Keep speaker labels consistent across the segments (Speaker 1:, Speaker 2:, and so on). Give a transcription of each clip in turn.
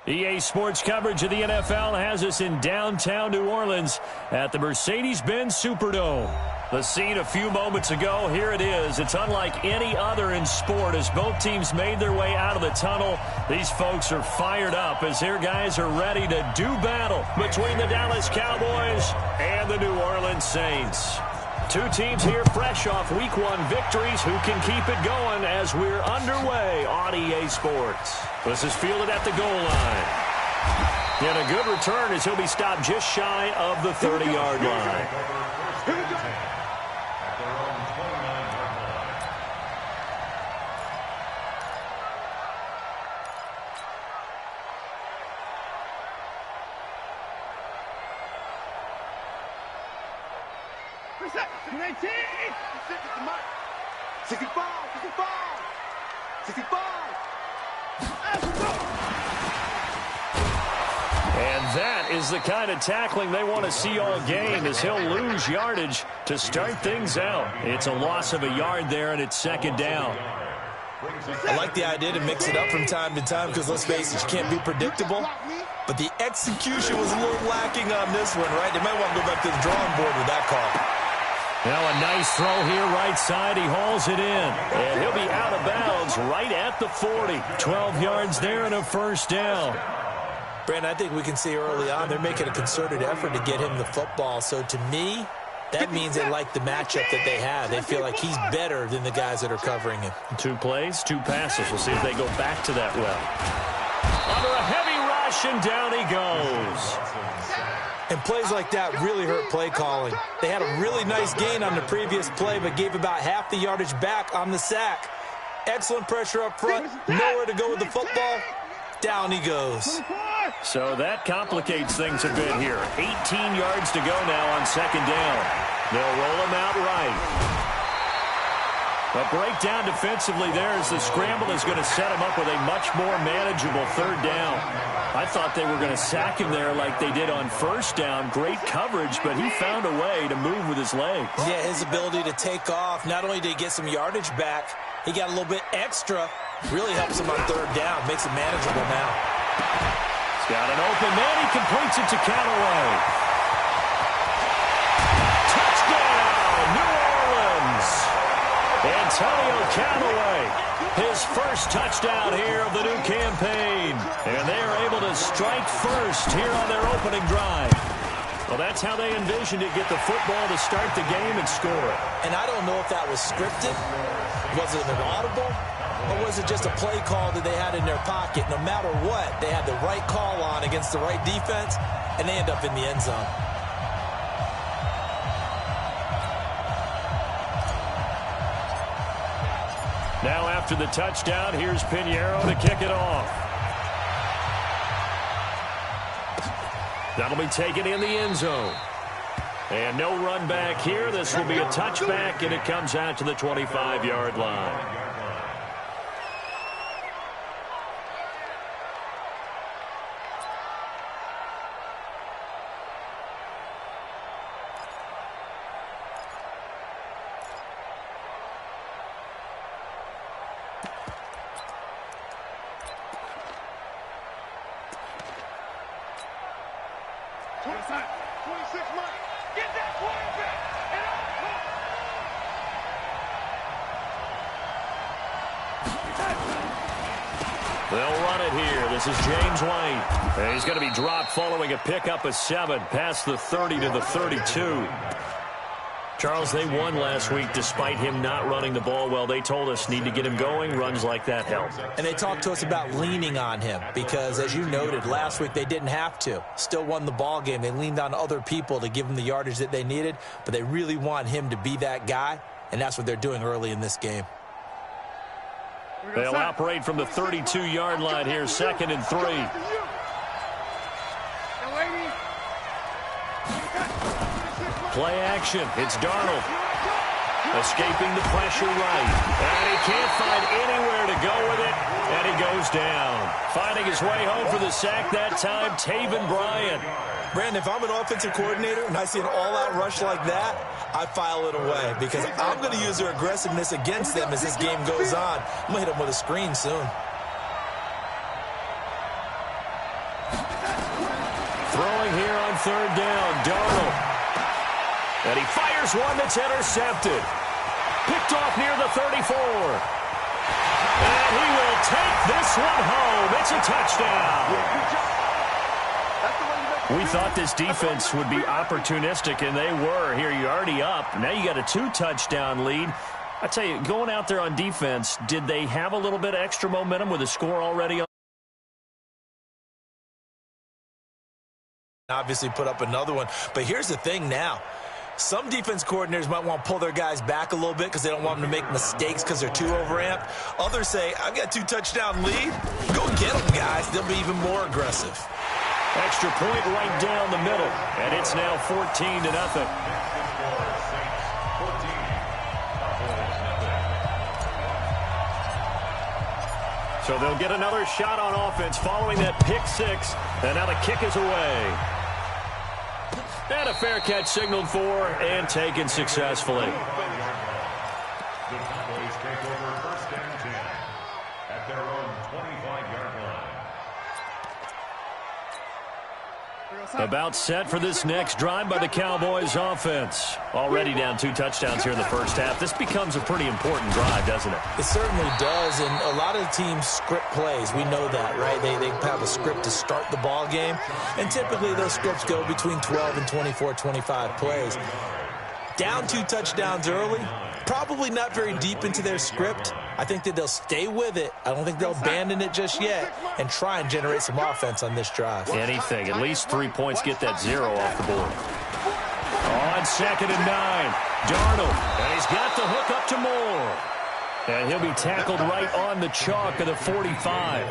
Speaker 1: EA Sports coverage of the NFL has us in downtown New Orleans at the Mercedes-Benz Superdome. The scene a few moments ago, here it is. It's unlike any other in sport as both teams made their way out of the tunnel. These folks are fired up as their guys are ready to do battle between the Dallas Cowboys and the New Orleans Saints. Two teams here fresh off Week 1 victories. Who can keep it going as we're underway on EA Sports? This is fielded at the goal line. And a good return as he'll be stopped just shy of the 30-yard line. And that is the kind of tackling they want to see all game as he'll lose yardage to start things out. It's a loss of a yard there, and it's second down.
Speaker 2: I like the idea to mix it up from time to time because, let's face it, you can't be predictable. But the execution was a little lacking on this one, right? They might want to go back to the drawing board with that call.
Speaker 1: Now a nice throw here right side. He hauls it in. And he'll be out of bounds right at the 40. 12 yards there and a first down.
Speaker 2: Brandon, I think we can see early on they're making a concerted effort to get him the football. So to me, that means they like the matchup that they have. They feel like he's better than the guys that are covering him. 2 plays, 2 passes. We'll see if they go back to that well. Under a heavy rush, and down he goes. And plays like that really hurt play calling. They had a really nice gain on the previous play, but gave about half the yardage back on the sack. Excellent pressure up front. Nowhere to go with the football. Down he goes. So that complicates things a bit here. 18 yards to go now on second down. They'll roll him out right. A breakdown defensively there as the scramble is going to set him up with a much more manageable third down. I thought they were going to sack him there like they did on first down. Great coverage, but he found a way to move with his legs. Yeah, his ability to take off. Not only did he get some yardage back, he got a little bit extra. Really helps him on third down. Makes it manageable now. He's got an open man. He completes it to Callaway. Touchdown, New Orleans. Antonio Callaway, his first touchdown here of the new campaign. And they are able to strike first here on their opening drive. Well, that's how they envisioned it, get the football to start the game and score. And I don't know if that was scripted. Was it an audible? Or was it just a play call that they had in their pocket? No matter what, they had the right call on against the right defense, and they end up in the end zone. Now after the touchdown, here's Pinheiro to kick it off. That'll be taken in the end zone. And no run back here. This will be a touchback, and it comes out to the 25-yard line. They'll run it here. This is James White. And he's going to be dropped following a pickup of 7 past the 30 to the 32. Charles, they won last week despite him not running the ball well. They told us need to get him going. Runs like that help. And they talked to us about leaning on him because, as you noted, last week they didn't have to. Still won the ball game. They leaned on other people to give them the yardage that they needed, but they really want him to be that guy, and that's what they're doing early in this game. They'll operate from the 32-yard line here, 2nd and 3. Play action. It's Darnold. Escaping the pressure right. And he can't find anywhere to go with it. And he goes down. Finding his way home for the sack that time, Taven Bryan. Brandon, if I'm an offensive coordinator and I see an all-out rush like that, I file it away because I'm going to use their aggressiveness against them as this game goes on. I'm going to hit them with a screen soon.
Speaker 1: Throwing here on third down, Darnold. And he fires one that's intercepted. Picked off near the 34. And he will take this one home. It's a touchdown. We thought this defense would be opportunistic, and they were. Here, you're already up. Now you got a 2-touchdown lead. I tell you, going out there on defense, did they have a little bit of extra momentum with a score already on?
Speaker 2: Obviously put up another one. But here's the thing now. Some defense coordinators might want to pull their guys back a little bit because they don't want them to make mistakes because they're too overamped. Others say, I've got 2-touchdown lead. Go get them, guys. They'll be even more aggressive.
Speaker 1: Extra point right down the middle. And it's now 14-0. So they'll get another shot on offense following that pick six. And now the kick is away. And a fair catch signaled for and taken successfully.
Speaker 3: The Cowboys take over first and 10 at their own 25-yard line.
Speaker 1: About set for this next drive by the Cowboys offense. Already down 2 touchdowns here in the first half. This becomes a pretty important drive, doesn't it?
Speaker 2: It certainly does, and a lot of teams script plays. We know that, right? They have a script to start the ball game, and typically those scripts go between 12 and 24, 25 plays. Down 2 touchdowns early, probably not very deep into their script. I think that they'll stay with it. I don't think they'll abandon it just yet and try and generate some offense on this drive.
Speaker 1: Anything. At least 3 points, get that 0 off the board. On 2nd and 9, Darnold. And he's got the hook up to Moore. And he'll be tackled right on the chalk of the 45.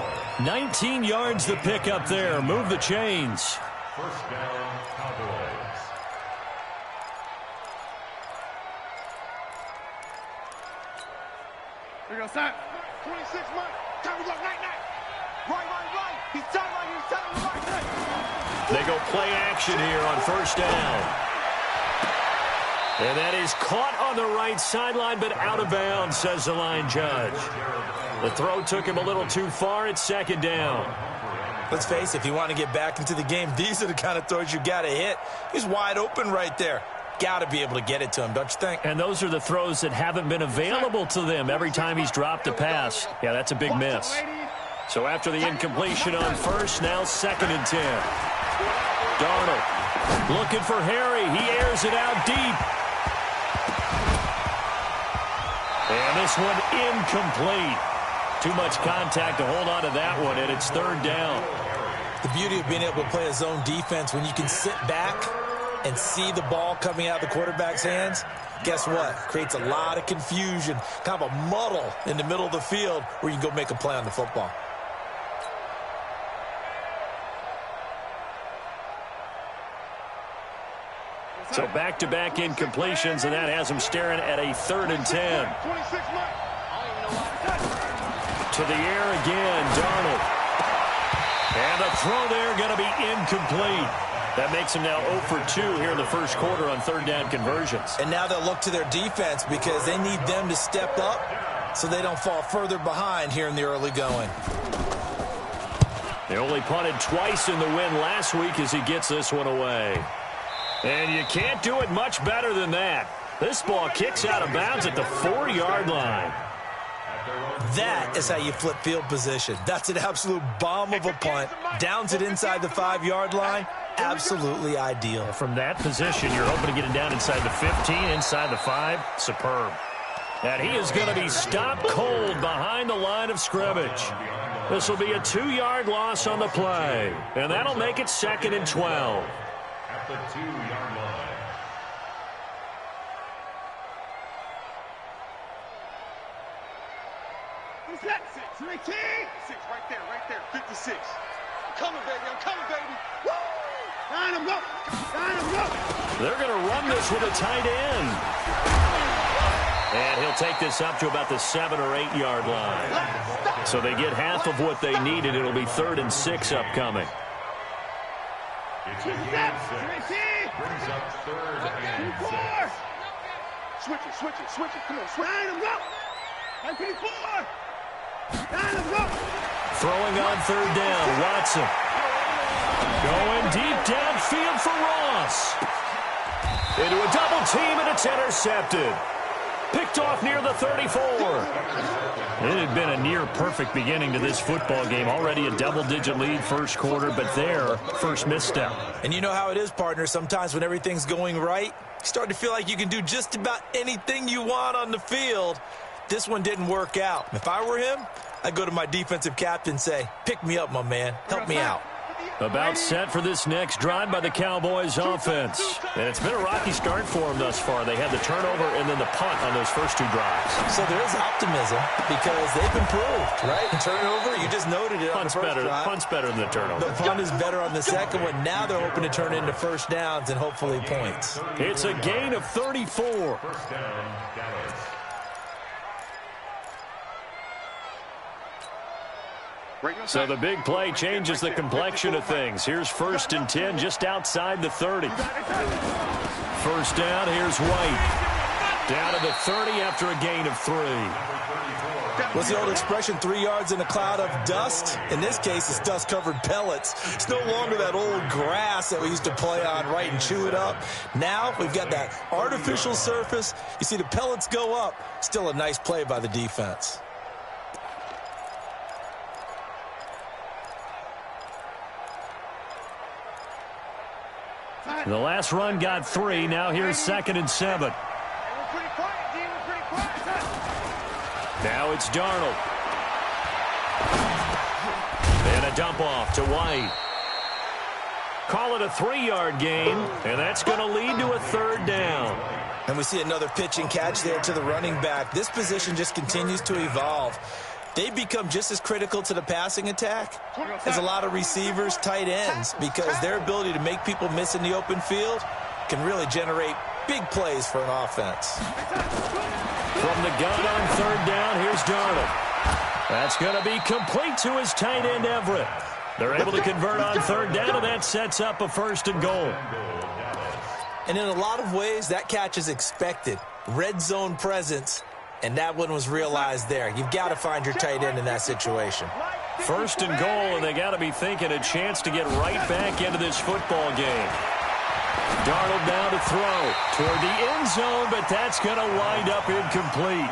Speaker 1: 19 yards the pick up there. Move the chains.
Speaker 3: First down, Cowboys.
Speaker 4: Here we go, Sam. 26 months. Time to go, right. Right. He's telling you, right.
Speaker 1: They go play action here on first down. And that is caught on the right sideline, but out of bounds, says the line judge. The throw took him a little too far. It's 2nd down.
Speaker 2: Let's face it, if you want to get back into the game, these are the kind of throws you got to hit. He's wide open right there. Got to be able to get it to him, don't you think?
Speaker 1: And those are the throws that haven't been available to them every time he's dropped a pass. Yeah, that's a big miss. So after the incompletion on first, now 2nd and 10. Darnold looking for Harry. He airs it out deep. And this one incomplete. Too much contact to hold on to that one, and it's 3rd down.
Speaker 2: The beauty of being able to play a zone defense, when you can sit back and see the ball coming out of the quarterback's hands, guess what? Creates a lot of confusion, kind of a muddle in the middle of the field where you can go make a play on the football.
Speaker 1: So back-to-back incompletions, and that has him staring at a 3rd and 10. To the air again, Darnold. And the throw there going to be incomplete. That makes him now 0 for 2 here in the first quarter on 3rd down conversions.
Speaker 2: And now they'll look to their defense because they need them to step up so they don't fall further behind here in the early going.
Speaker 1: They only punted twice in the win last week as he gets this one away. And you can't do it much better than that. This ball kicks out of bounds at the 4-yard line.
Speaker 2: That is how you flip field position. That's an absolute bomb of a punt. Downs it inside the 5-yard line. Absolutely ideal.
Speaker 1: From that position, you're hoping to get it down inside the 15, inside the 5. Superb. And he is going to be stopped cold behind the line of scrimmage. This will be a 2-yard loss on the play. And that'll make it 2nd and 12.
Speaker 3: At the 2-yard line.
Speaker 4: Who's that? 6, right there, 56. I'm coming, baby. Woo! Line him up.
Speaker 1: They're going to run this with a tight end. And he'll take this up to about the 7 or 8 yard line. So they get half of what they needed. It'll be 3rd and 6 upcoming.
Speaker 3: It's a game 6. Brings up 3rd and 6.
Speaker 4: Switch it. Come on, line him up. 924. Line him up.
Speaker 1: Throwing on 3rd down, Watson. Going deep downfield for Ross. Into a double team, and it's intercepted. Picked off near the 34. It had been a near-perfect beginning to this football game. Already a double-digit lead first quarter, but their first misstep.
Speaker 2: And you know how it is, partner. Sometimes when everything's going right, you start to feel like you can do just about anything you want on the field. This one didn't work out. If I were him, I'd go to my defensive captain and say, pick me up, my man. Help me out.
Speaker 1: About set for this next drive by the Cowboys offense. And it's been a rocky start for them thus far. They had the turnover and then the punt on those first two drives.
Speaker 2: So there is optimism because they've improved, right? Turnover, you just noted it on the first drive.
Speaker 1: Punt's better than the turnover.
Speaker 2: The punt is better on the second one. Now they're hoping to turn into first downs and hopefully points.
Speaker 1: It's a gain of 34.
Speaker 3: First down, Dallas.
Speaker 1: So the big play changes the complexion of things. Here's 1st and 10 just outside the 30. First down, here's White. Down to the 30 after a gain of 3.
Speaker 2: What's the old expression, 3 yards in a cloud of dust? In this case, it's dust-covered pellets. It's no longer that old grass that we used to play on, right, and chew it up. Now we've got that artificial surface. You see the pellets go up. Still a nice play by the defense.
Speaker 1: The last run got 3. Now here's 2nd and 7. Now it's Darnold. And a dump off to White. Call it a 3-yard gain, and that's going to lead to a 3rd down.
Speaker 2: And we see another pitch and catch there to the running back. This position just continues to evolve. They've become just as critical to the passing attack as a lot of receivers, tight ends, because their ability to make people miss in the open field can really generate big plays for an offense.
Speaker 1: From the gun on 3rd down, here's Darnold. That's going to be complete to his tight end, Everett. They're able to convert on 3rd down, and that sets up a 1st and goal.
Speaker 2: And in a lot of ways, that catch is expected. Red zone presence. And that one was realized there. You've got to find your tight end in that situation.
Speaker 1: 1st and goal, and they got to be thinking a chance to get right back into this football game. Darnold now to throw toward the end zone, but that's going to wind up incomplete.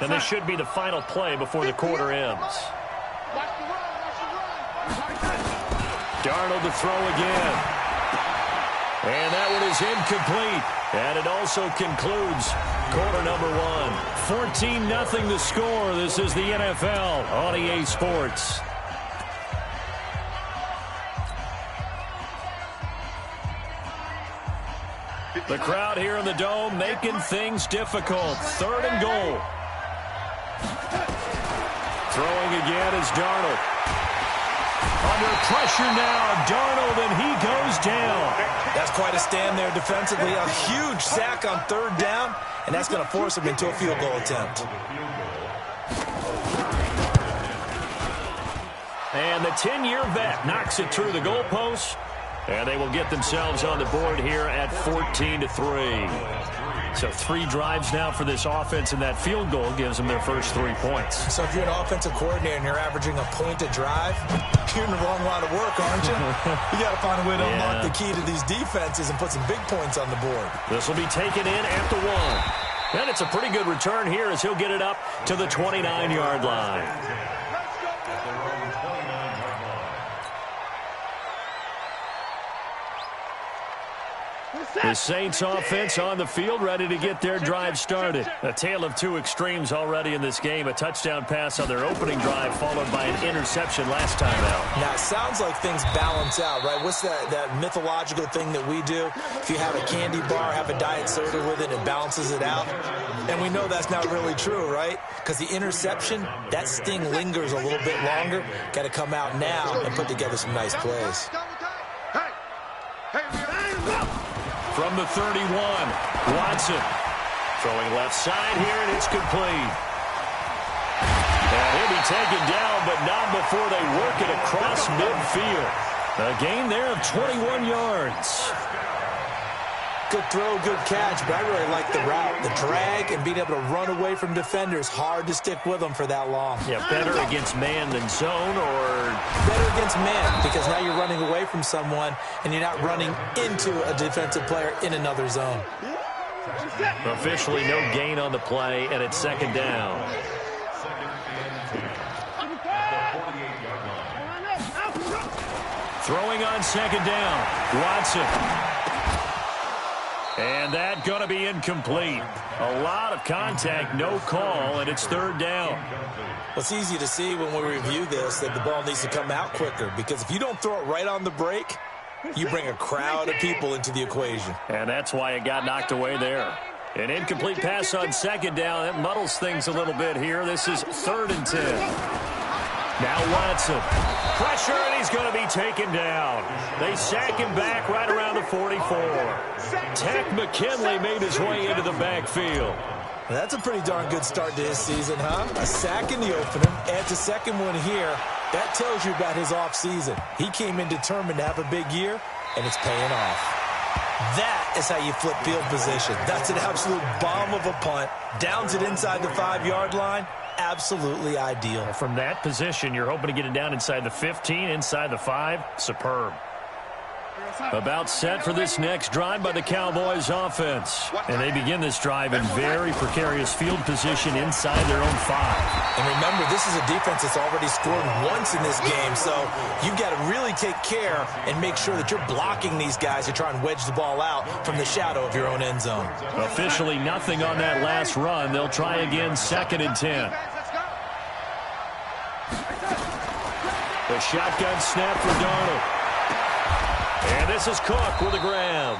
Speaker 1: And this should be the final play before the quarter ends. Darnold to throw again. And that one is incomplete. And it also concludes quarter number 1. 14-0 the score. This is the NFL on EA Sports. The crowd here in the Dome making things difficult. 3rd and goal. Throwing again is Darnold. Under pressure now, Darnold, and he goes down.
Speaker 2: That's quite a stand there defensively. A huge sack on 3rd down, and that's going to force him into a field goal attempt.
Speaker 1: And the 10-year vet knocks it through the goalpost, and they will get themselves on the board here at 14-3. So 3 drives now for this offense, and that field goal gives them their first 3 points.
Speaker 2: So if you're an offensive coordinator and you're averaging a point a drive, you're in the wrong line of work, aren't you? You got to find a way to unlock the key to these defenses and put some big points on the board.
Speaker 1: This will be taken in at the 1. And it's a pretty good return here as he'll get it up to the 29-yard line. The Saints offense on the field, ready to get their drive started. A tale of 2 extremes already in this game. A touchdown pass on their opening drive, followed by an interception last time out.
Speaker 2: Now, it sounds like things balance out, right? What's that mythological thing that we do? If you have a candy bar, have a diet soda with it, it balances it out. And we know that's not really true, right? Because the interception, that sting lingers a little bit longer. Got to come out now and put together some nice plays.
Speaker 1: From the 31, Watson throwing left side here, and it's complete. And he'll be taken down, but not before they work it across midfield. A gain there of 21 yards.
Speaker 2: Good throw, good catch, but I really like the route, the drag, and being able to run away from defenders. Hard to stick with them for that long.
Speaker 1: Yeah, better against man than zone, or
Speaker 2: better against man, because now you're running away from someone and you're not running into a defensive player in another zone.
Speaker 1: Officially no gain on the play, and it's second down. Throwing on second down, Watson. And that going to be incomplete. A lot of contact, no call, and it's third down.
Speaker 2: Well, it's easy to see when we review this that the ball needs to come out quicker, because if you don't throw it right on the break, you bring a crowd of people into the equation.
Speaker 1: And that's why it got knocked away there. An incomplete pass on second down. That muddles things a little bit here. This is 3rd and 10. Now Watson. Pressure, and he's going to be taken down. They sack him back right around the 44. Tech McKinley made his way into the backfield.
Speaker 2: Well, that's a pretty darn good start to his season, huh? A sack in the opener, adds a second one here. That tells you about his offseason. He came in determined to have a big year, and it's paying off. That is how you flip field position. That's an absolute bomb of a punt. Downs it inside the 5-yard line. Absolutely ideal.
Speaker 1: From that position, you're hoping to get it down inside the 15, inside the 5. Superb. About set for this next drive by the Cowboys offense. And they begin this drive in very precarious field position inside their own 5.
Speaker 2: And remember, this is a defense that's already scored once in this game, so you've got to really take care and make sure that you're blocking these guys to try and wedge the ball out from the shadow of your own end zone.
Speaker 1: Officially nothing on that last run. They'll try again, 2nd and 10. The shotgun snap for Darnold. And this is Cook with a grab.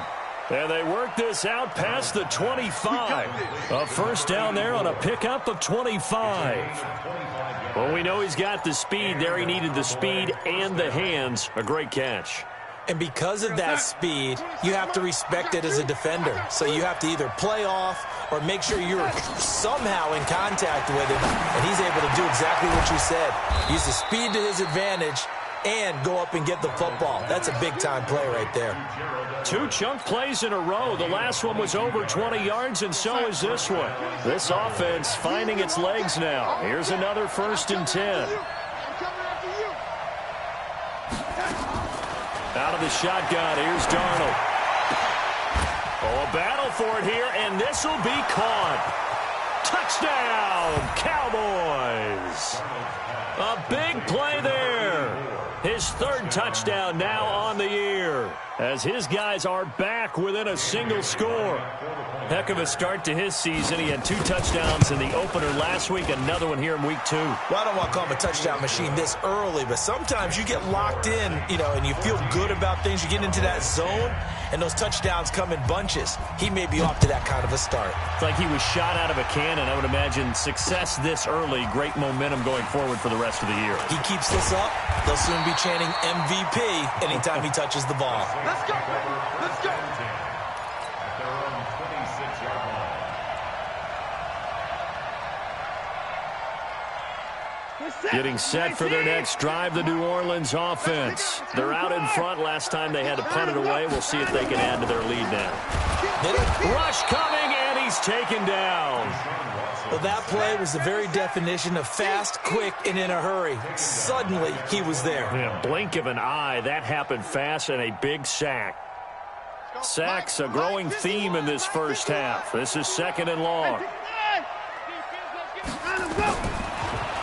Speaker 1: And they work this out past the 25. A first down there on a pickup of 25. Well, we know he's got the speed there. He needed the speed and the hands. A great catch.
Speaker 2: And because of that speed, you have to respect it as a defender. So you have to either play off or make sure you're somehow in contact with him. And he's able to do exactly what you said. Use the speed to his advantage and go up and get the football. That's a big-time play right there.
Speaker 1: 2 chunk plays in a row. The last one was over 20 yards, and so is this one. This offense finding its legs now. Here's another 1st and 10. Out of the shotgun, here's Darnold. Oh, a battle for it here, and this will be caught. Touchdown, Cowboys. A big play there. His 3rd touchdown now on the year, as his guys are back within a single score. Heck of a start to his season. He had 2 touchdowns in the opener last week, another one here in week 2.
Speaker 2: Well, I don't want to call him a touchdown machine this early, but sometimes you get locked in, and you feel good about things. You get into that zone, and those touchdowns come in bunches. He may be off to that kind of a start.
Speaker 1: It's like he was shot out of a cannon. I would imagine success this early, great momentum going forward for the rest of the year.
Speaker 2: He keeps this up, they'll soon be chanting MVP anytime he touches the ball.
Speaker 4: Let's go. Let's go.
Speaker 3: At their own 26-yard line.
Speaker 1: Getting set for their next drive, the New Orleans offense. They're out in front. Last time they had to punt it away. We'll see if they can add to their lead now. Rush coming, and he's taken down.
Speaker 2: Well, that play was the very definition of fast, quick, and in a hurry. Suddenly, he was there.
Speaker 1: Yeah, blink of an eye. That happened fast, and a big sack. Sacks a growing theme in this first half. This is 2nd and long.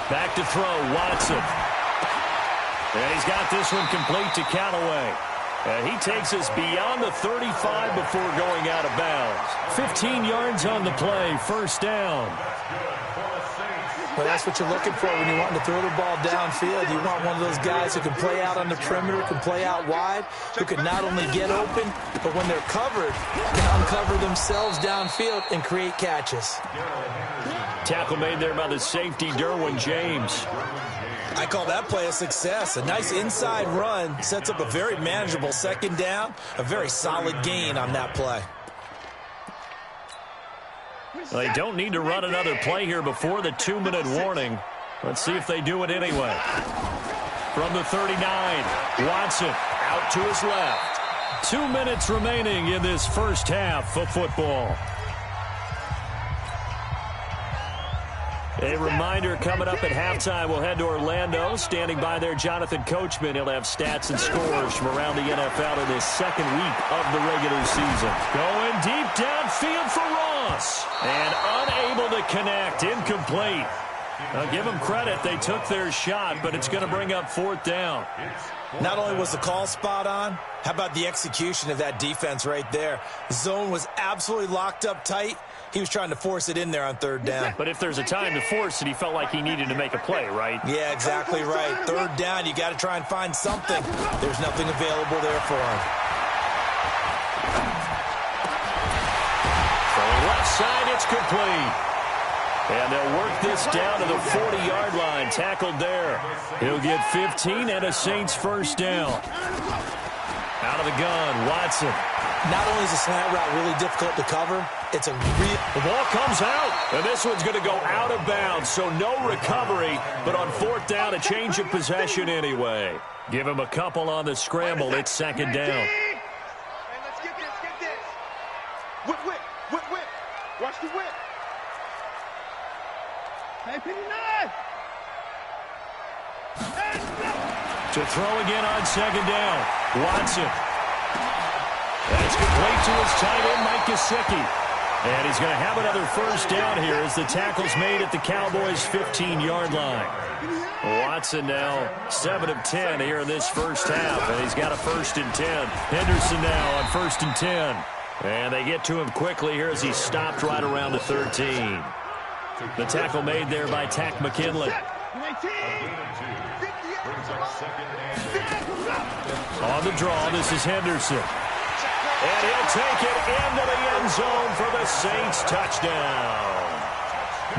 Speaker 1: Back to throw, Watson. And he's got this one complete to Callaway. And he takes us beyond the 35 before going out of bounds. 15 yards on the play, 1st down.
Speaker 2: Well, that's what you're looking for when you're wanting to throw the ball downfield. You want one of those guys who can play out on the perimeter, can play out wide, who can not only get open, but when they're covered, can uncover themselves downfield and create catches.
Speaker 1: Tackle made there by the safety, Derwin James.
Speaker 2: I call that play a success. A nice inside run sets up a very manageable 2nd down, a very solid gain on that play.
Speaker 1: Well, they don't need to run another play here before the 2-minute warning. Let's see if they do it anyway. From the 39, Watson out to his left. 2 minutes remaining in this first half of football. A reminder, coming up at halftime, we'll head to Orlando. Standing by there, Jonathan Coachman. He'll have stats and scores from around the NFL in his second week of the regular season. Going deep downfield for Ross. And unable to connect. Incomplete. I'll give them credit. They took their shot, but it's going to bring up 4th down.
Speaker 2: Not only was the call spot on, how about the execution of that defense right there? Zone was absolutely locked up tight. He was trying to force it in there on 3rd down.
Speaker 1: But if there's a time to force it, he felt like he needed to make a play, right?
Speaker 2: Yeah, exactly right. 3rd down, you got to try and find something. There's nothing available there for him.
Speaker 1: From the left side, it's complete. And they'll work this down to the 40-yard line. Tackled there. He'll get 15 and a Saints first down. Out of the gun, Watson.
Speaker 2: Not only is the slant route really difficult to cover, it's a real...
Speaker 1: The ball comes out, and this one's going to go out of bounds, so no recovery, but on 4th down, a change of possession anyway. Give him a couple on the scramble. It's 2nd down.
Speaker 4: Hey, let's get this, get this. Whip, whip, whip, whip. Watch the whip. Hey, 59.
Speaker 1: To throw again on 2nd down. Watson. That's complete to his tight end, Mike Gesicki. And he's going to have another first down here as the tackle's made at the Cowboys' 15-yard line. Watson now 7 of 10 here in this first half, and he's got a 1st and 10. Henderson now on 1st and 10. And they get to him quickly here as he stopped right around the 13. The tackle made there by Tack McKinley. On the draw, this is Henderson. And he'll take it into the end zone for the Saints touchdown.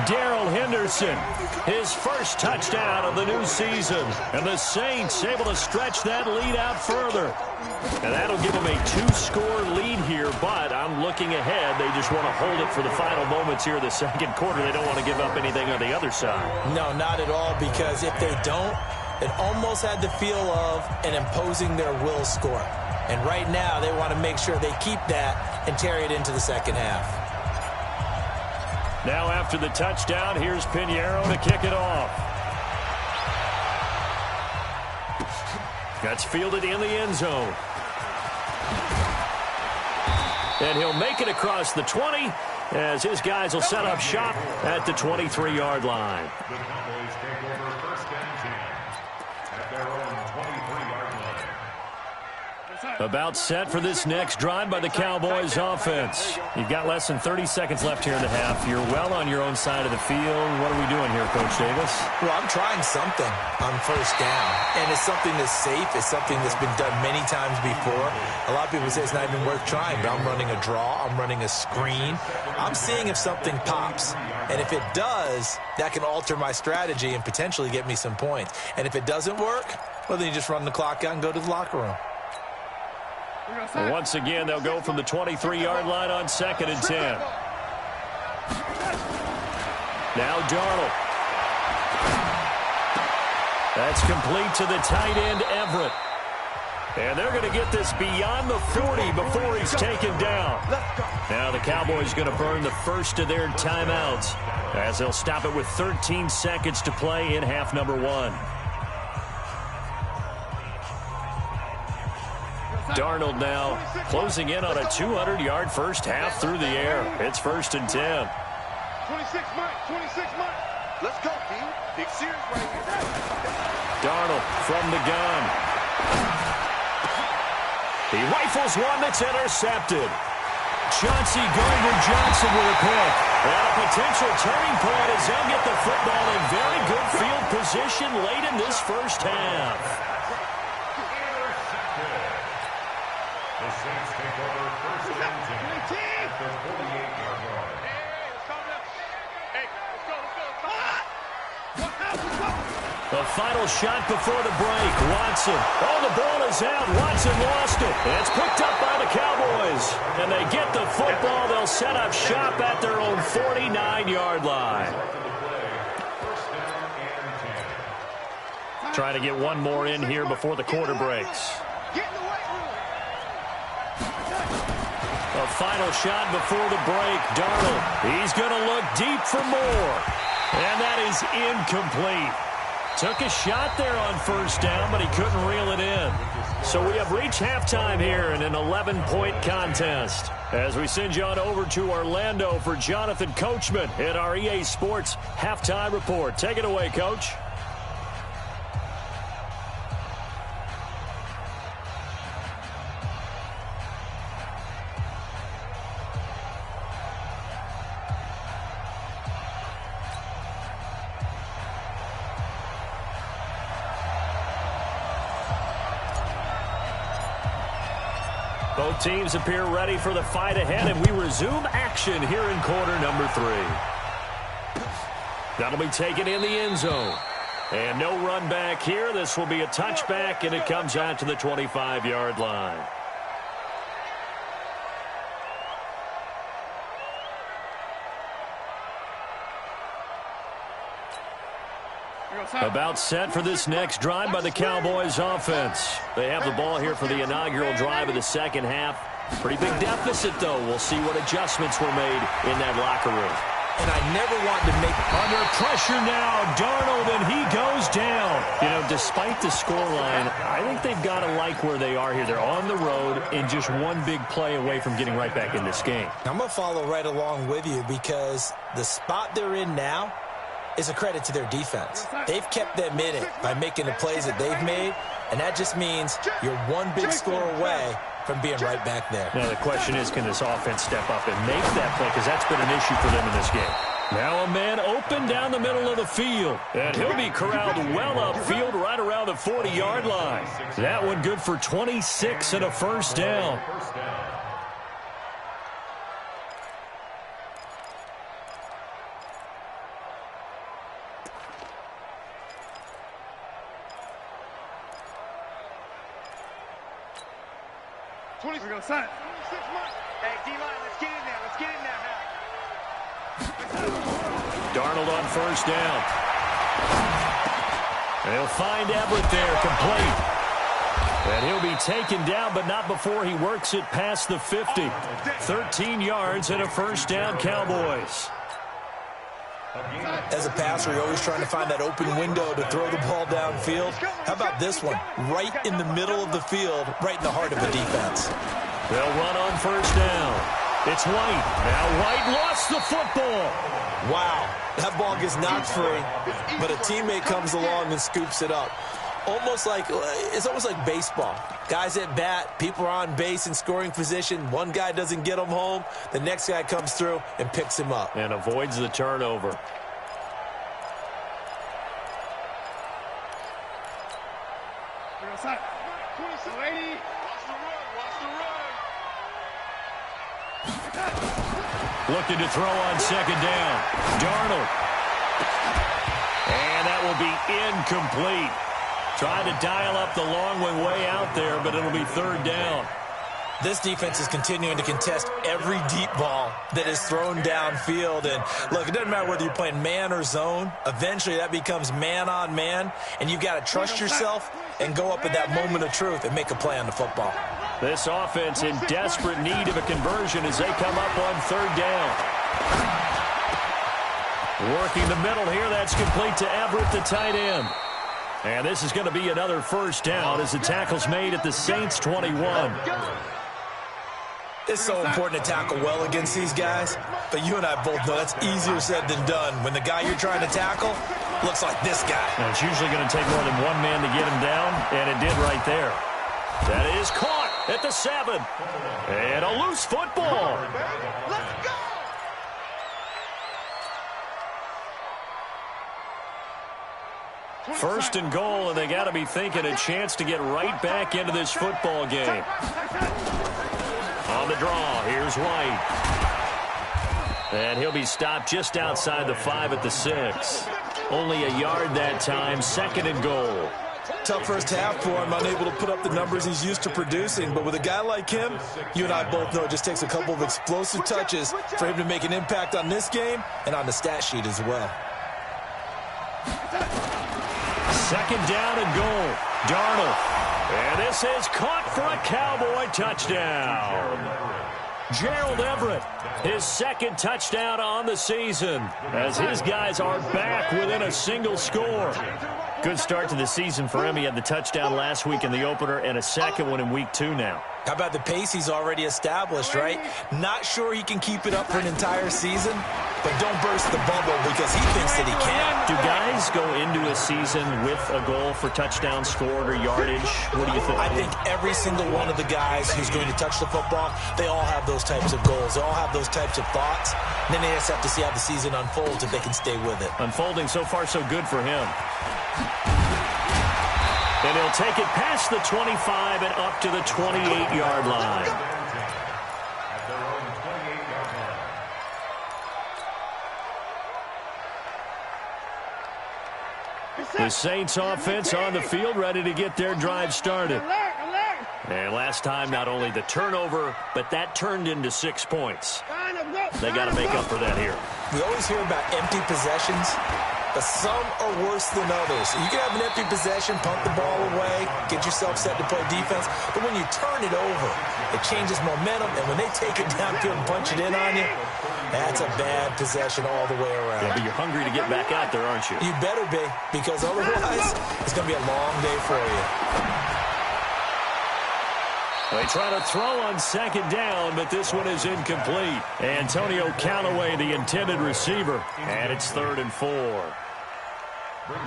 Speaker 1: Darrell Henderson, his first touchdown of the new season. And the Saints able to stretch that lead out further. And that'll give them a 2-score lead here, but I'm looking ahead. They just want to hold it for the final moments here of the second quarter. They don't want to give up anything on the other side.
Speaker 2: No, not at all, because if they don't, it almost had the feel of an imposing their will score. And right now, they want to make sure they keep that and carry it into the second half.
Speaker 1: Now after the touchdown, here's Pinheiro to kick it off. That's fielded in the end zone. And he'll make it across the 20 as his guys will set up shop at the 23-yard line.
Speaker 3: The Cowboys take over 1st and 10 at their own 23-yard line.
Speaker 1: About set for this next drive by the Cowboys offense. You've got less than 30 seconds left here in the half. You're well on your own side of the field. What are we doing here, Coach Davis?
Speaker 2: Well, I'm trying something on 1st down, and it's something that's safe. It's something that's been done many times before. A lot of people say it's not even worth trying, but I'm running a draw. I'm running a screen. I'm seeing if something pops, and if it does, that can alter my strategy and potentially get me some points. And if it doesn't work, well, then you just run the clock out and go to the locker room.
Speaker 1: Once again, they'll go from the 23-yard line on 2nd and 10. Now Darnold. That's complete to the tight end, Everett. And they're going to get this beyond the 40 before he's taken down. Now the Cowboys going to burn the first of their timeouts as they'll stop it with 13 seconds to play in half number 1. Darnold now closing in on a 200-yard first half through the air. It's 1st and 10.
Speaker 4: 26 Mike, 26 Mike. Let's go, D. Big series right here.
Speaker 1: Darnold from the gun. He rifles one that's intercepted. Chauncey Gardner-Johnson with a pick. And a potential turning point as they'll get the football in very good field position late in this first half.
Speaker 3: The Saints take over 1st and 10 at the 48-yard line.
Speaker 1: The final shot before the break. Watson. Oh, the ball is out. Watson lost it. And it's picked up by the Cowboys. And they get the football. They'll set up shop at their own 49-yard line. Trying to get one more in here before the quarter breaks. A final shot before the break. Darnold, he's going to look deep for more. And that is incomplete. Took a shot there on first down, but he couldn't reel it in. So we have reached halftime here in an 11-point contest. As we send you on over to Orlando for Jonathan Coachman in our EA Sports Halftime Report. Take it away, Coach. Both teams appear ready for the fight ahead, and we resume action here in quarter number 3. That'll be taken in the end zone. And no run back here. This will be a touchback, and it comes out to the 25-yard line. About set for this next drive by the Cowboys offense. They have the ball here for the inaugural drive of the second half. Pretty big deficit, though. We'll see what adjustments were made in that locker room.
Speaker 2: And I never want to make...
Speaker 1: Under pressure now, Darnold, and he goes down. You know, despite the scoreline, I think they've got to like where they are here. They're on the road and just one big play away from getting right back in this game.
Speaker 2: I'm going to follow right along with you because the spot they're in now is a credit to their defense. They've kept them in it by making the plays that they've made, and that just means you're one big score away from being right back there.
Speaker 1: Now the question is, can this offense step up and make that play, because that's been an issue for them in this game. Now a man open down the middle of the field, and he'll be corralled well upfield right around the 40-yard line. That one good for 26 and a first down.
Speaker 4: We're going to sign it. Hey, D-line, let's get in there. Let's get in there,
Speaker 1: Darnold on first down. And he'll find Everett there, complete. And he'll be taken down, but not before he works it past the 50. 13 yards and a first down, Cowboys.
Speaker 2: As a passer, you're always trying to find that open window to throw the ball downfield. How about this one? Right in the middle of the field, right in the heart of the defense.
Speaker 1: They'll run on first down. It's White. Now White lost the football.
Speaker 2: Wow, that ball gets knocked free, but a teammate comes along and scoops it up. It's almost like baseball. Guys at bat, people are on base in scoring position. One guy doesn't get him home. The next guy comes through and picks him up.
Speaker 1: And avoids the turnover. Looking to throw on second down. Darnold. And that will be incomplete. Trying to dial up the long one way out there, but it'll be third down.
Speaker 2: This defense is continuing to contest every deep ball that is thrown downfield. And, look, it doesn't matter whether you're playing man or zone. Eventually, that becomes man on man, and you've got to trust yourself and go up at that moment of truth and make a play on the football.
Speaker 1: This offense in desperate need of a conversion as they come up on third down. Working the middle here, that's complete to Everett, the tight end. And this is going to be another first down as the tackle's made at the Saints' 21.
Speaker 2: It's so important to tackle well against these guys, but you and I both know that's easier said than done when the guy you're trying to tackle looks like this guy.
Speaker 1: And it's usually going to take more than one man to get him down, and it did right there. That is caught at the 7. And a loose football.
Speaker 4: Let's go!
Speaker 1: First and goal, and they got to be thinking a chance to get right back into this football game. On the draw, here's White. And he'll be stopped just outside the 5 at the 6. Only a yard that time, second and goal.
Speaker 2: Tough first half for him, unable to put up the numbers he's used to producing. But with a guy like him, you and I both know it just takes a couple of explosive touches for him to make an impact on this game and on the stat sheet as well.
Speaker 1: Second down and goal. Darnold. And this is caught for a Cowboy touchdown. Gerald Everett, his second touchdown on the season, as his guys are back within a single score. Good start to the season for him. He had the touchdown last week in the opener and a second one in week 2 now.
Speaker 2: How about the pace he's already established, right? Not sure he can keep it up for an entire season, but don't burst the bubble because he thinks that he can.
Speaker 1: Do guys go into a season with a goal for touchdown scored or yardage? What do you think?
Speaker 2: I think every single one of the guys who's going to touch the football, they all have those types of goals. They all have those types of thoughts. And then they just have to see how the season unfolds if they can stay with it.
Speaker 1: Unfolding so far so good for him. And he'll take it past the 25 and up to the 28-yard line. The Saints offense on the field, ready to get their drive started. And last time, not only the turnover, but that turned into 6 points. They got to make up for that here.
Speaker 2: We always hear about empty possessions, but some are worse than others. You can have an empty possession, punt the ball away, get yourself set to play defense, but when you turn it over, it changes momentum, and when they take it downfield and punch it in on you, that's a bad possession all the way around.
Speaker 1: Yeah, but you're hungry to get back out there, aren't you?
Speaker 2: You better be, because otherwise, it's going to be a long day for you.
Speaker 1: They try to throw on second down, but this one is incomplete. Antonio Callaway, the intended receiver, and it's 3rd and 4.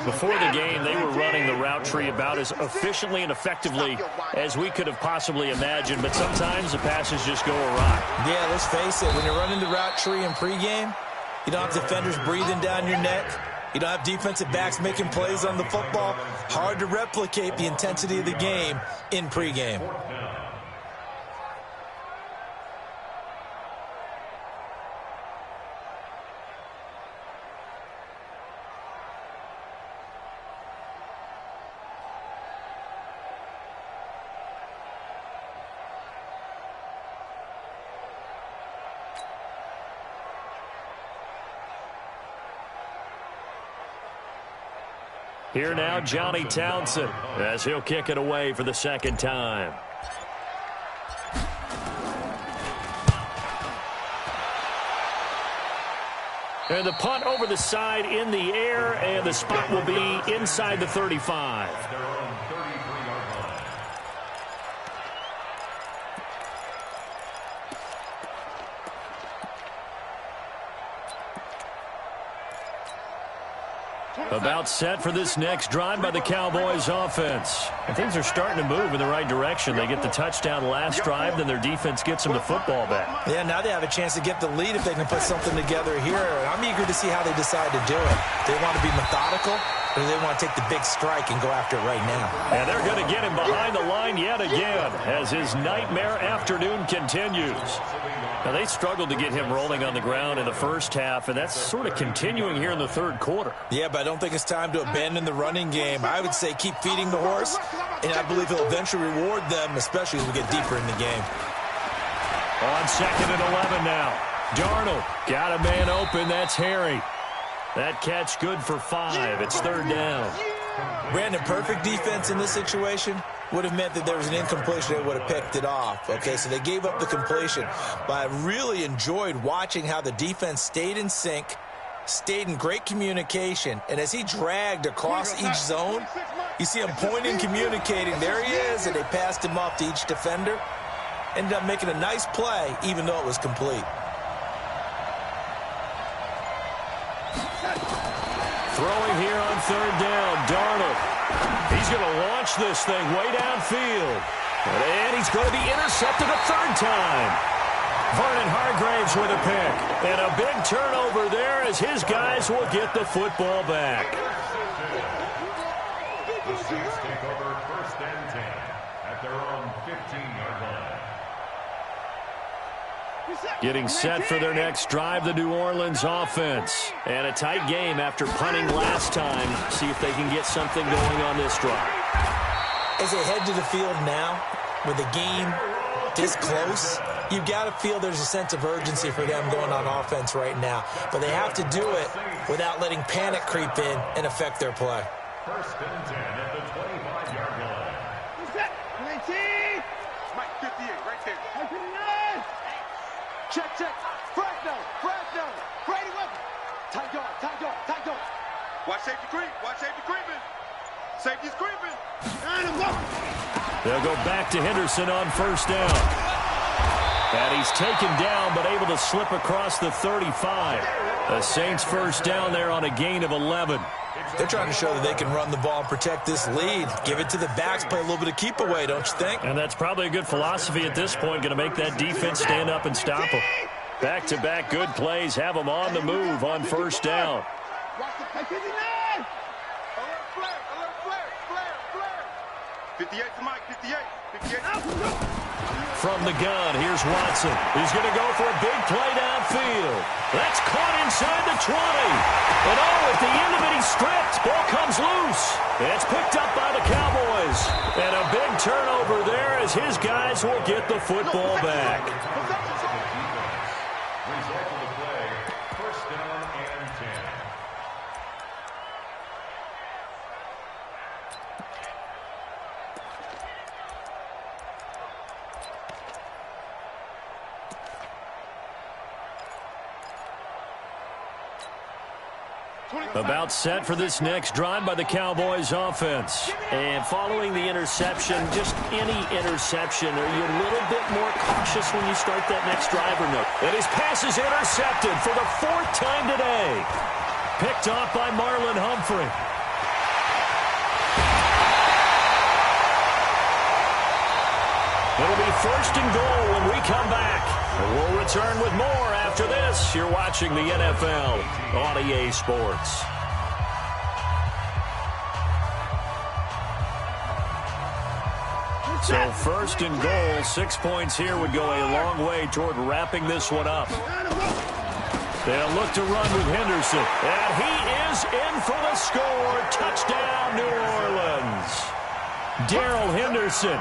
Speaker 1: Before the game, they were running the route tree about as efficiently and effectively as we could have possibly imagined, but sometimes the passes just go awry.
Speaker 2: Yeah, let's face it, when you're running the route tree in pregame, you don't have defenders breathing down your neck. You don't have defensive backs making plays on the football. Hard to replicate the intensity of the game in pregame.
Speaker 1: Here now, Johnny Townsend, as he'll kick it away for the second time. And the punt over the side in the air, and the spot will be inside the 35. About set for this next drive by the Cowboys offense. And things are starting to move in the right direction. They get the touchdown last drive, then their defense gets them the football back.
Speaker 2: Yeah, now they have a chance to get the lead if they can put something together here. I'm eager to see how they decide to do it. Do they want to be methodical, or do they want to take the big strike and go after it right now?
Speaker 1: And they're going to get him behind the line yet again as his nightmare afternoon continues. Now, they struggled to get him rolling on the ground in the first half, and that's sort of continuing here in the third quarter.
Speaker 2: Yeah, but I don't think it's time to abandon the running game. I would say keep feeding the horse, and I believe he'll eventually reward them, especially as we get deeper in the game.
Speaker 1: On 2nd and 11 now. Darnold got a man open. That's Harry. That catch good for 5. It's 3rd down.
Speaker 2: Brandon, perfect defense in this situation would have meant that there was an incompletion. They would have picked it off. Okay, so they gave up the completion. But I really enjoyed watching how the defense stayed in sync, stayed in great communication, and as he dragged across each zone, you see him pointing, communicating. There he is, and they passed him off to each defender. Ended up making a nice play, even though it was complete.
Speaker 1: Throwing here on 3rd down, Darnold. He's going to launch this thing way downfield. And he's going to be intercepted a 3rd time. Vernon Hargraves with a pick. And a big turnover there as his guys will get the football back.
Speaker 3: The Saints take over 1st and 10 at their own 15-yard line.
Speaker 1: Getting set for their next drive, the New Orleans offense. And a tight game after punting last time. See if they can get something going on this drive.
Speaker 2: As they head to the field now, with the game this close, you've got to feel there's a sense of urgency for them going on offense right now. But they have to do it without letting panic creep in and affect their play.
Speaker 3: 1st and 10 at the 25-yard line.
Speaker 4: Mike 58, right there. Check, check. Frag no. Brady Weapon. Tight guard. Watch safety creeping. Safety's creeping.
Speaker 1: They'll go back to Henderson on first down. And he's taken down, but able to slip across the 35. The Saints first down there on a gain of 11.
Speaker 2: They're trying to show that they can run the ball and protect this lead. Give it to the backs, play a little bit of keep away, don't you think?
Speaker 1: And that's probably a good philosophy at this point, going to make that defense stand up and stop them. Back-to-back good plays have them on the move on first down.
Speaker 4: Watch the 59. Alert flare. 58 to Mike, 58.
Speaker 1: From the gun, here's Watson. He's going to go for a big play downfield. That's caught inside the 20. And at the end of it, he's stripped. Ball comes loose. It's picked up by the Cowboys. And a big turnover there as his guys will get the football back.
Speaker 3: Result of the play, first down and 10.
Speaker 1: About set for this next drive by the Cowboys offense.
Speaker 5: And following the interception, just any interception, are you a little bit more cautious when you start that next drive or no?
Speaker 1: And his pass is intercepted for the 4th time today. Picked off by Marlon Humphrey. It'll be first and goal when we come back. And we'll return with more after this. You're watching the NFL on EA Sports. So first and goal, 6 points here would go a long way toward wrapping this one up. They'll look to run with Henderson. And he is in for the score. Touchdown, New Orleans. Darrell Henderson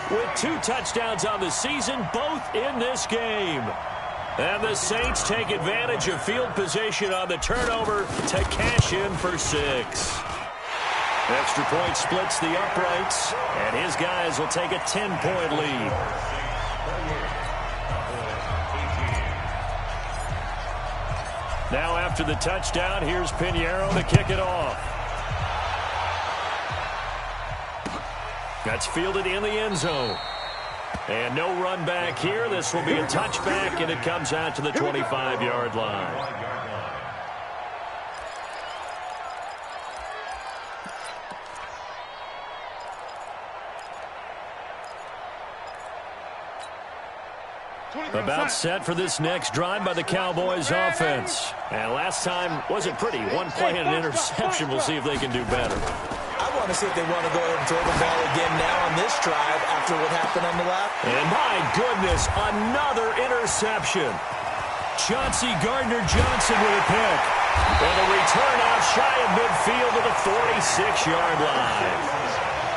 Speaker 1: with 2 touchdowns on the season, both in this game. And the Saints take advantage of field position on the turnover to cash in for 6. Extra point splits the uprights, and his guys will take a 10-point lead. Now after the touchdown, here's Pinheiro to kick it off. That's fielded in the end zone. And no run back here. This will be a touchback, and it comes out to the 25-yard line. About set for this next drive by the Cowboys offense. And last time wasn't pretty. One play and an interception. We'll see if they can do better.
Speaker 2: I want to see if they want to go ahead and throw the ball again now on this drive after what happened on the last.
Speaker 1: And my goodness, another interception. Chauncey Gardner-Johnson with a pick. And a return out shy of midfield to the 46-yard line.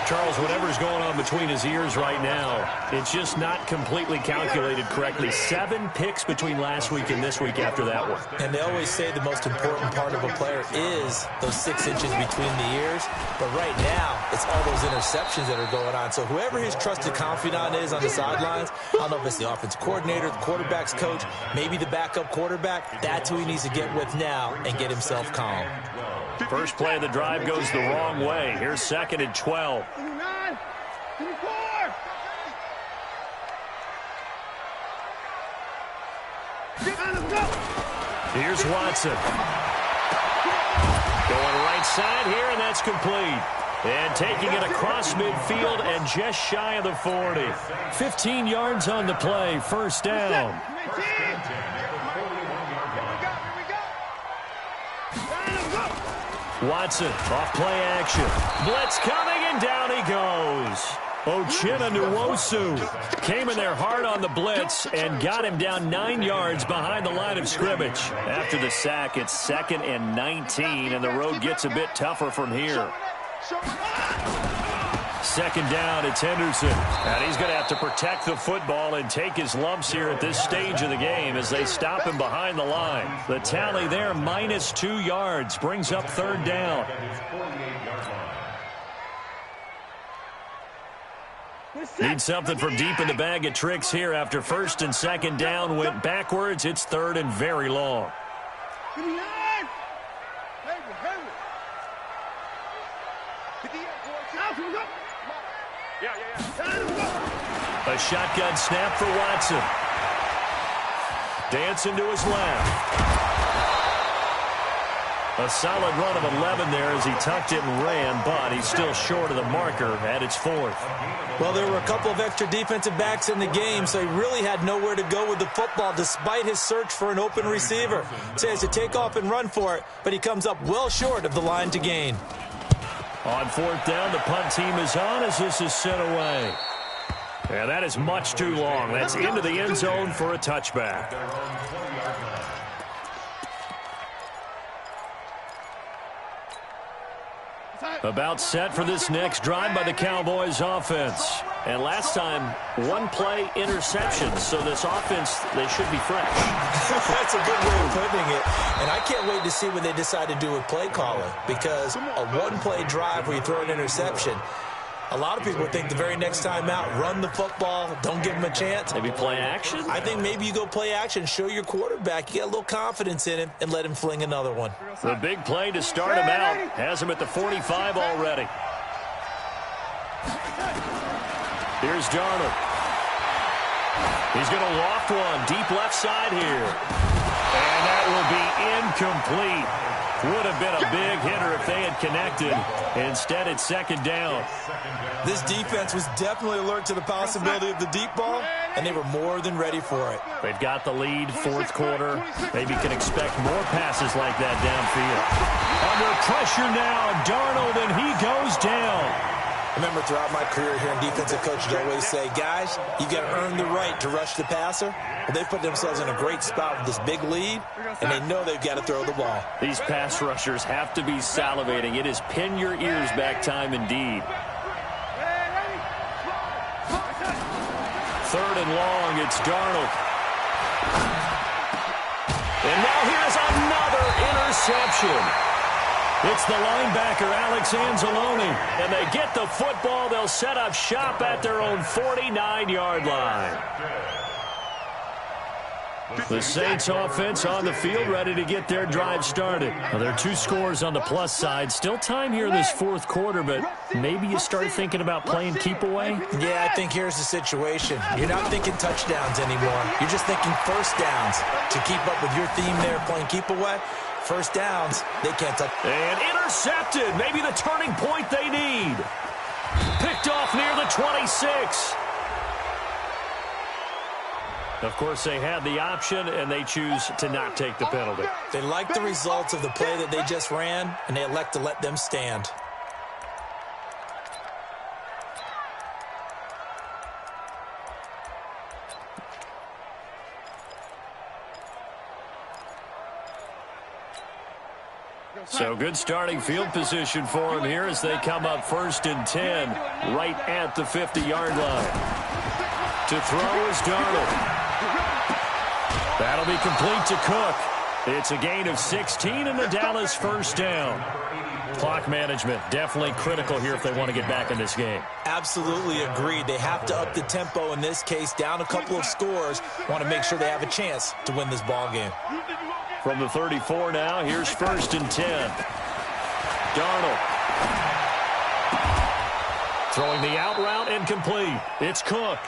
Speaker 1: Charles, whatever's going on between his ears right now, it's just not completely calculated correctly. 7 picks between last week and this week after that one.
Speaker 2: And they always say the most important part of a player is those 6 inches between the ears. But right now, it's all those interceptions that are going on. So whoever his trusted confidant is on the sidelines, I don't know if it's the offensive coordinator, the quarterback's coach, maybe the backup quarterback, that's who he needs to get with now and get himself calm.
Speaker 1: First play of the drive goes the wrong way. Here's 2nd and 12.
Speaker 4: 29, 24.
Speaker 1: Here's Watson. Going right side here, and that's complete. And taking it across midfield and just shy of the 40. 15 yards on the play, first down. Watson, off play action. Blitz coming, and down he goes. Uchenna Nwosu came in there hard on the blitz and got him down 9 yards behind the line of scrimmage. After the sack, it's 2nd and 19, and the road gets a bit tougher from here. 2nd down, it's Henderson. And he's going to have to protect the football and take his lumps here at this stage of the game as they stop him behind the line. The tally there, -2 yards, brings up 3rd down. Need something from deep in the bag of tricks here after first and second down went backwards. It's third and very long. A shotgun snap for Watson. Dancing to his left. A solid run of 11 there as he tucked it and ran, but he's still short of the marker at its fourth.
Speaker 2: Well, there were a couple of extra defensive backs in the game, so he really had nowhere to go with the football despite his search for an open receiver. So he has to take off and run for it, but he comes up well short of the line to gain.
Speaker 1: On fourth down, the punt team is on as this is sent away. And that is much too long. That's into the end zone for a touchback. About set for this next drive by the Cowboys offense. And last time, one-play interception. So this offense, they should be fresh.
Speaker 2: That's a good way of putting it. And I can't wait to see what they decide to do with play calling. Because a one-play drive where you throw an interception, a lot of people think the very next time out, run the football, don't give him a chance.
Speaker 1: Maybe play action?
Speaker 2: I think maybe you go play action, show your quarterback, you get a little confidence in him, and let him fling another one.
Speaker 1: The big play to start him out. Has him at the 45 already. Here's Darnold. He's going to loft one deep left side here. And that will be incomplete. Would have been a big hitter if they had connected. Instead, it's second down.
Speaker 2: This defense was definitely alert to the possibility of the deep ball, and they were more than ready for it.
Speaker 1: They've got the lead, fourth quarter. Maybe can expect more passes like that downfield. Under pressure now, Darnold, and he goes down.
Speaker 2: Remember, throughout my career here in defensive coaches, I always say, guys, you got to earn the right to rush the passer. Well, they put themselves in a great spot with this big lead, and they know they've got to throw the ball.
Speaker 1: These pass rushers have to be salivating. It is pin your ears back time indeed. Third and long, it's Darnold. And now here's another interception. It's the linebacker, Alex Anzalone. And they get the football. They'll set up shop at their own 49-yard line. The Saints offense on the field, ready to get their drive started. Well, there are two scores on the plus side. Still time here in this fourth quarter, but maybe you start thinking about playing keep away?
Speaker 2: Yeah, I think here's the situation. You're not thinking touchdowns anymore. You're just thinking first downs. To keep up with your theme there, playing keep away, first downs, they can't touch.
Speaker 1: And intercepted. Maybe the turning point they need. Picked off near the 26. Of course, they had the option, and they choose to not take the penalty.
Speaker 2: They like the results of the play that they just ran, and they elect to let them stand.
Speaker 1: So good starting field position for him here as they come up first and 10, right at the 50-yard line. To throw is Darnold. That'll be complete to Cook. It's a gain of 16 and the Dallas first down. Clock management definitely critical here if they want to get back in this game.
Speaker 2: Absolutely agreed. They have to up the tempo in this case, down a couple of scores. Want to make sure they have a chance to win this ball game.
Speaker 1: From the 34 now, here's first and 10. Darnold. Throwing the out route incomplete. It's Cook.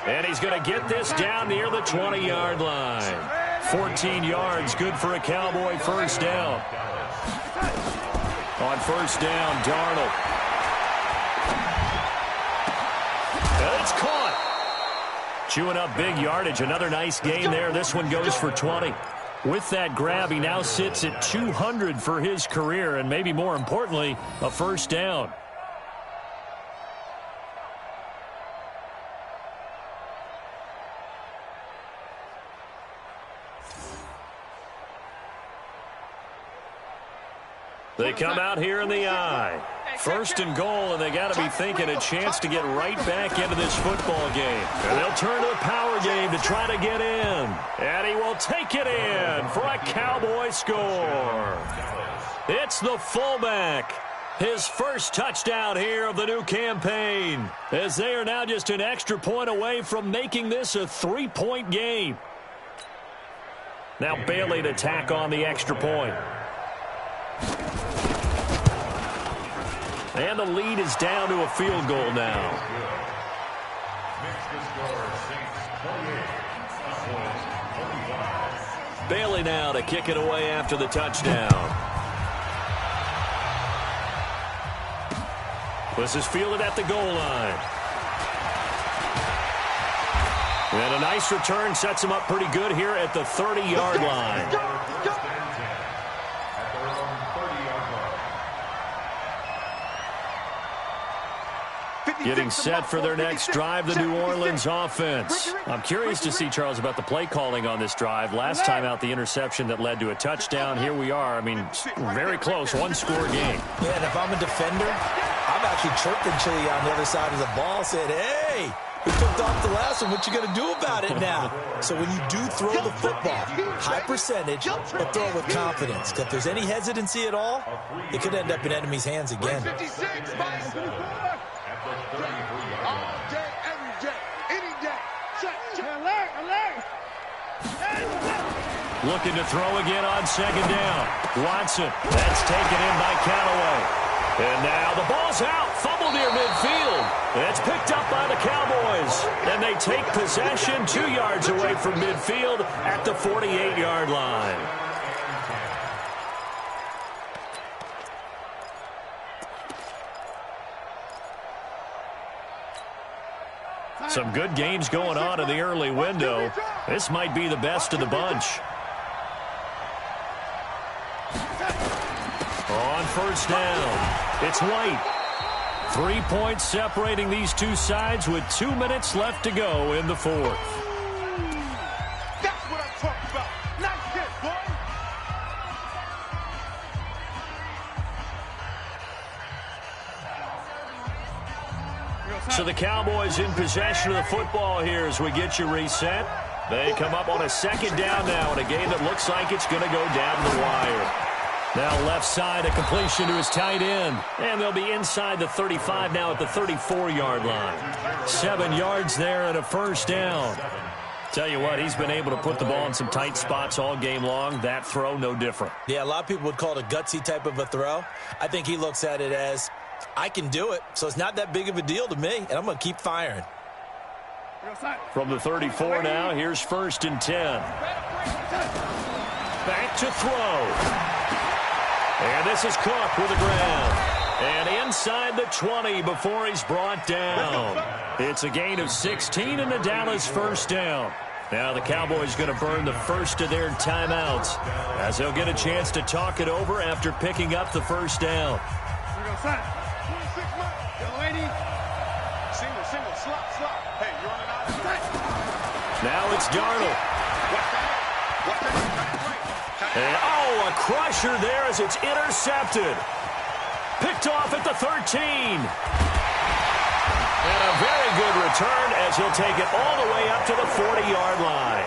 Speaker 1: And he's going to get this down near the 20-yard line. 14 yards, good for a Cowboy first down. On first down, Darnold. And it's caught. Chewing up big yardage. Another nice gain there. This one goes for 20. With that grab, he now sits at 200 for his career, and maybe more importantly, a first down. They come out here in the eye. First and goal, and they got to be thinking a chance to get right back into this football game. And they'll turn to the power game to try to get in. And he will take it in for a Cowboy score. It's the fullback, His first touchdown here of the new campaign, as they are now just an extra point away from making this a 3-point game. Now Bailey to tack on the extra point. And the lead is down to a field goal now. Bailey now to kick it away after the touchdown. This is fielded at the goal line. And a nice return sets him up pretty good here at the 30-yard line. Getting set for their next drive, the New Orleans offense. I'm curious to see, Charles, about the play calling on this drive. Last time out, the interception that led to a touchdown. Here we are. I mean, very close, one-score game.
Speaker 2: Yeah, and if I'm a defender, I'm actually chirping Chili on the other side of the ball, saying, hey, we picked off the last one. What you going to do about it now? So when you do throw the football, high percentage, but throw it with confidence. If there's any hesitancy at all, it could end up in enemy's hands again.
Speaker 4: All day, every day, any day. Alert!
Speaker 1: Looking to throw again on second down. Watson, that's taken in by Callaway. And now the ball's out, fumbled near midfield. It's picked up by the Cowboys. And they take possession 2 yards away from midfield at the 48-yard line. Some good games going on in the early window. This might be the best of the bunch. On first down, it's White. 3 points separating these two sides with 2 minutes left to go in the fourth.
Speaker 4: That's what I'm talking about. Nice hit, boy.
Speaker 1: So the Cowboys in possession of the football here as we get you reset. They come up on a second down now in a game that looks like it's going to go down the wire. Now left side, a completion to his tight end. And they'll be inside the 35 now at the 34-yard line. 7 yards there and a first down. Tell you what, he's been able to put the ball in some tight spots all game long. That throw, no different.
Speaker 2: Yeah, a lot of people would call it a gutsy type of a throw. I think he looks at it as, I can do it, so it's not that big of a deal to me, and I'm going to keep firing.
Speaker 1: From the 34 now, here's 1st and 10. Back to throw. And this is Cook with the ground. And inside the 20 before he's brought down. It's a gain of 16 and a Dallas first down. Now the Cowboys going to burn the first of their timeouts as they'll get a chance to talk it over after picking up the first down. Now it's Darnold. And, a crusher there as it's intercepted. Picked off at the 13. And a very good return as he'll take it all the way up to the 40-yard line.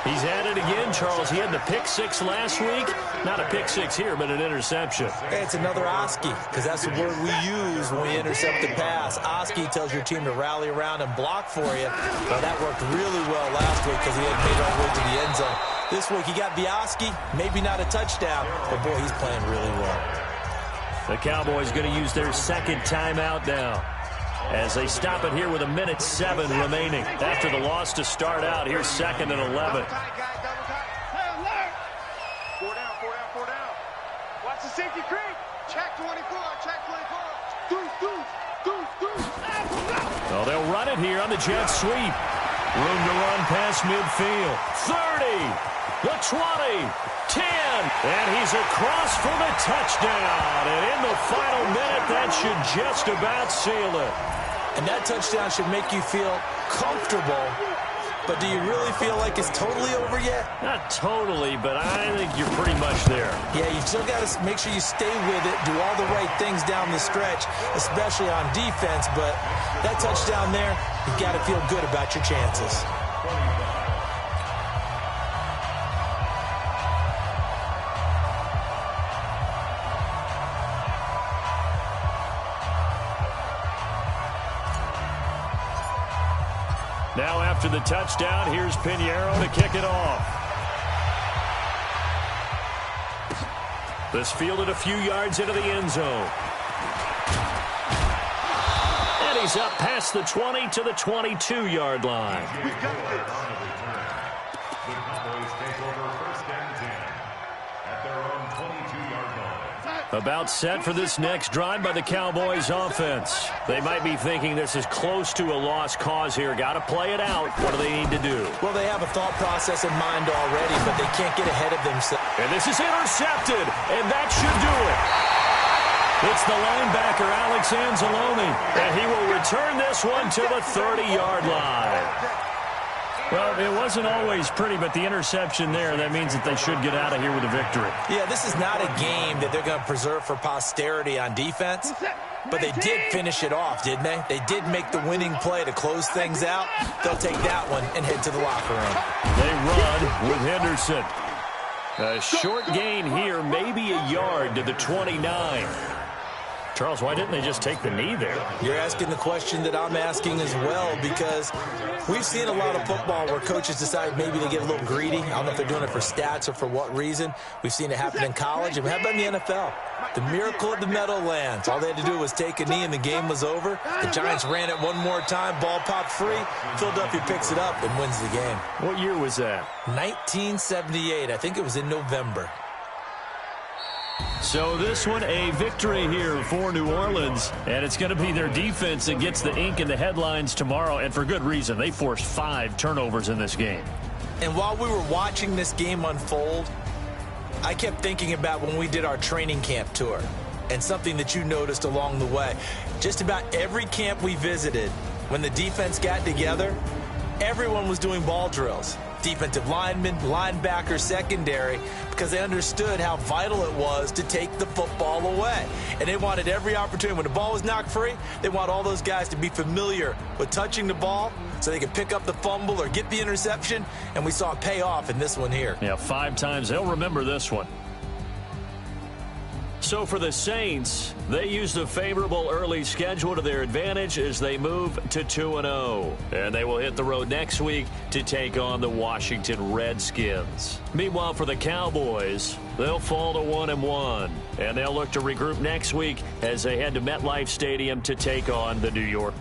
Speaker 1: He's at it again, Charles. He had the pick six last week. Not a pick six here, but an interception.
Speaker 2: Hey, it's another Oski, because that's the word we use when we intercept the pass. Oski tells your team to rally around and block for you. Well, that worked really well last week because he had made it all the way to the end zone. This week he got the Oski, maybe not a touchdown, but boy, he's playing really well.
Speaker 1: The Cowboys going to use their second timeout now as they stop it here with 1:07 remaining. After the loss to start out, here's 2nd and 11.
Speaker 4: 4 down. Watch the safety creep. Check 24.
Speaker 1: Oh, they'll run it here on the jet sweep. Room to run past midfield. 30, the 20, 10, and he's across for the touchdown. And in the final minute, that should just about seal it.
Speaker 2: And that touchdown should make you feel comfortable. But do you really feel like it's totally over yet?
Speaker 1: Not totally, but I think you're pretty much there.
Speaker 2: Yeah, you still got to make sure you stay with it, do all the right things down the stretch, especially on defense. But that touchdown there, you've got to feel good about your chances.
Speaker 1: Now after the touchdown, here's Pinheiro to kick it off. This fielded a few yards into the end zone. And he's up past the 20 to the 22-yard line.
Speaker 3: We got this. The Cowboys take over 1st and 10 at their own 22-yard line.
Speaker 1: About set for this next drive by the Cowboys offense. They might be thinking this is close to a lost cause here. Got to play it out. What do they need to do?
Speaker 2: Well, they have a thought process in mind already, but they can't get ahead of themselves.
Speaker 1: And this is intercepted, and that should do it. It's the linebacker, Alex Anzalone, and he will return this one to the 30-yard line. Well, it wasn't always pretty, but the interception there, that means that they should get out of here with a victory.
Speaker 2: Yeah, this is not a game that they're going to preserve for posterity on defense, but they did finish it off, didn't they? They did make the winning play to close things out. They'll take that one and head to the locker room.
Speaker 1: They run with Henderson. A short gain here, maybe a yard to the 29. Charles, why didn't they just take the knee there?
Speaker 2: You're asking the question that I'm asking as well, because we've seen a lot of football where coaches decide maybe they get a little greedy. I don't know if they're doing it for stats or for what reason. We've seen it happen in college, and how about in the NFL? The miracle of the Meadowlands. All they had to do was take a knee, and the game was over. The Giants ran it one more time. Ball popped free. Philadelphia picks it up and wins the game.
Speaker 1: What year was that?
Speaker 2: 1978. I think it was in November.
Speaker 1: So this one, a victory here for New Orleans, and it's going to be their defense that gets the ink in the headlines tomorrow, and for good reason. They forced 5 turnovers in this game.
Speaker 2: And while we were watching this game unfold, I kept thinking about when we did our training camp tour, and something that you noticed along the way. Just about every camp we visited, when the defense got together, everyone was doing ball drills. Defensive linemen, linebackers, secondary, because they understood how vital it was to take the football away. And they wanted every opportunity. When the ball was knocked free, they want all those guys to be familiar with touching the ball so they could pick up the fumble or get the interception, and we saw it pay off in this one here.
Speaker 1: Yeah, 5 times. They'll remember this one. So for the Saints, they used a favorable early schedule to their advantage as they move to 2-0. And they will hit the road next week to take on the Washington Redskins. Meanwhile, for the Cowboys, they'll fall to 1-1. And they'll look to regroup next week as they head to MetLife Stadium to take on the New York